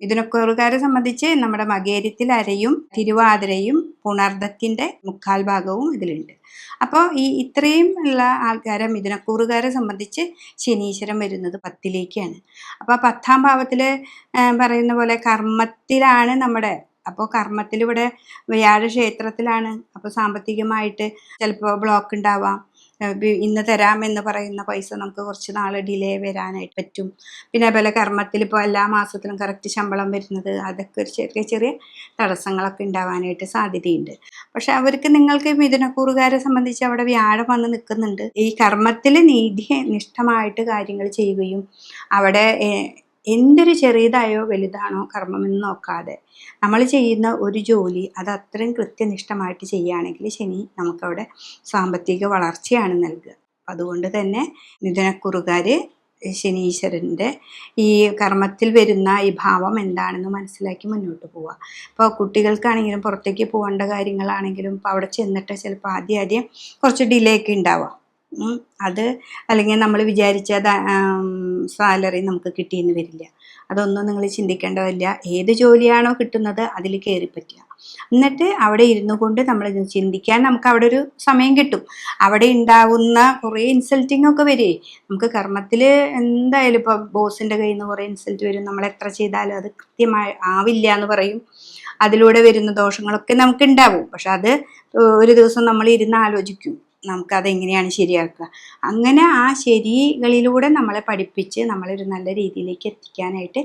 മിഥുനക്കൂറുകാരെ സംബന്ധിച്ച് നമ്മുടെ മകേരത്തിൽ അരയും തിരുവാതിരയും പുണർദത്തിൻ്റെ മുക്കാൽ ഭാഗവും ഇതിലുണ്ട്. അപ്പോൾ ഇത്രയും ഉള്ള ആൾക്കാരെ മിഥുനക്കൂറുകാരെ സംബന്ധിച്ച് ശനീശ്വരൻ വരുന്നത് 10ലേക്കാണ്. അപ്പോൾ 10ാം ഭാവത്തിൽ പറയുന്ന പോലെ കർമ്മത്തിലാണ് നമ്മുടെ. അപ്പോൾ കർമ്മത്തിൽ ഇവിടെ വ്യാഴക്ഷേത്രത്തിലാണ്. അപ്പോൾ സാമ്പത്തികമായിട്ട് ചിലപ്പോൾ ബ്ലോക്ക് ഉണ്ടാവാം. ഇന്ന് തരാമെന്ന് പറയുന്ന പൈസ നമുക്ക് കുറച്ച് നാൾ ഡിലേ വരാനായിട്ട് പറ്റും. പിന്നെ അതുപോലെ കർമ്മത്തിൽ ഇപ്പോൾ എല്ലാ മാസത്തിലും കറക്റ്റ് ശമ്പളം വരുന്നത്, അതൊക്കെ ഒരു ചെറിയ ചെറിയ തടസ്സങ്ങളൊക്കെ ഉണ്ടാവാനായിട്ട് സാധ്യതയുണ്ട്. പക്ഷെ നിങ്ങൾക്ക് മിഥുനക്കൂറുകാരെ സംബന്ധിച്ച് അവിടെ വ്യാഴം വന്ന് നിൽക്കുന്നുണ്ട്. ഈ കർമ്മത്തിൽ നീതിനിഷ്ഠമായിട്ട് കാര്യങ്ങൾ ചെയ്യുകയും അവിടെ എന്തൊരു ചെറിയതായോ വലുതാണോ കർമ്മമെന്ന് നോക്കാതെ നമ്മൾ ചെയ്യുന്ന ഒരു ജോലി അത് അത്രയും കൃത്യനിഷ്ഠമായിട്ട് ചെയ്യുകയാണെങ്കിൽ ശനി നമുക്കവിടെ സാമ്പത്തിക വളർച്ചയാണ് നൽകുക. അതുകൊണ്ട് തന്നെ മിഥുനക്കൂറുകാർ ശനീശ്വരൻ്റെ ഈ കർമ്മത്തിൽ വരുന്ന ഈ ഭാവം എന്താണെന്ന് മനസ്സിലാക്കി മുന്നോട്ട് പോവുക. ഇപ്പോൾ കുട്ടികൾക്കാണെങ്കിലും പുറത്തേക്ക് പോകേണ്ട കാര്യങ്ങളാണെങ്കിലും ഇപ്പോൾ അവിടെ ചെന്നിട്ട് ചിലപ്പോൾ ആദ്യം കുറച്ച് ഡിലേ ഒക്കെ ഉണ്ടാവാം. അത് അല്ലെങ്കിൽ നമ്മൾ വിചാരിച്ച സാലറി നമുക്ക് കിട്ടിയെന്ന് വരില്ല. അതൊന്നും നിങ്ങൾ ചിന്തിക്കേണ്ടതില്ല. ഏത് ജോലിയാണോ കിട്ടുന്നത് അതിൽ കയറി പറ്റുക. എന്നിട്ട് അവിടെ ഇരുന്നു കൊണ്ട് നമ്മൾ ചിന്തിക്കാൻ നമുക്ക് അവിടെ ഒരു സമയം കിട്ടും. അവിടെ ഉണ്ടാവുന്ന കുറേ ഇൻസൾട്ടിങ് ഒക്കെ വരെ നമുക്ക് കർമ്മത്തിൽ എന്തായാലും ഇപ്പോൾ ബോസിൻ്റെ കയ്യിൽ നിന്ന് കുറേ ഇൻസൾട്ട് വരും. നമ്മൾ എത്ര ചെയ്താലും അത് കൃത്യമായി ആവില്ല എന്ന് പറയും. അതിലൂടെ വരുന്ന ദോഷങ്ങളൊക്കെ നമുക്ക് ഉണ്ടാവും. പക്ഷെ അത് ഒരു ദിവസം നമ്മൾ ഇരുന്ന് ആലോചിക്കും, നമുക്കതെങ്ങനെയാണ് ശരിയാക്കുക. അങ്ങനെ ആ ശരികളിലൂടെ നമ്മളെ പഠിപ്പിച്ച് നമ്മളൊരു നല്ല രീതിയിലേക്ക് എത്തിക്കാനായിട്ട്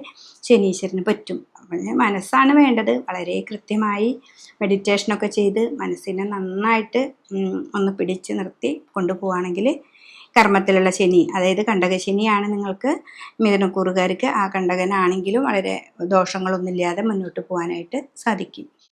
ശനീശ്വരന് പറ്റും. അപ്പോൾ മനസ്സാണ് വേണ്ടത്. വളരെ കൃത്യമായി മെഡിറ്റേഷനൊക്കെ ചെയ്ത് മനസ്സിനെ നന്നായിട്ട് ഒന്ന് പിടിച്ച് നിർത്തി കൊണ്ടുപോവുകയാണെങ്കിൽ കർമ്മത്തിലുള്ള ശനി, അതായത് കണ്ടകശനിയാണ് നിങ്ങൾക്ക് മിഥുനക്കൂറുകാർക്ക്, ആ കണ്ടകനാണെങ്കിലും വളരെ ദോഷങ്ങളൊന്നുമില്ലാതെ മുന്നോട്ട് പോകാനായിട്ട് സാധിക്കും.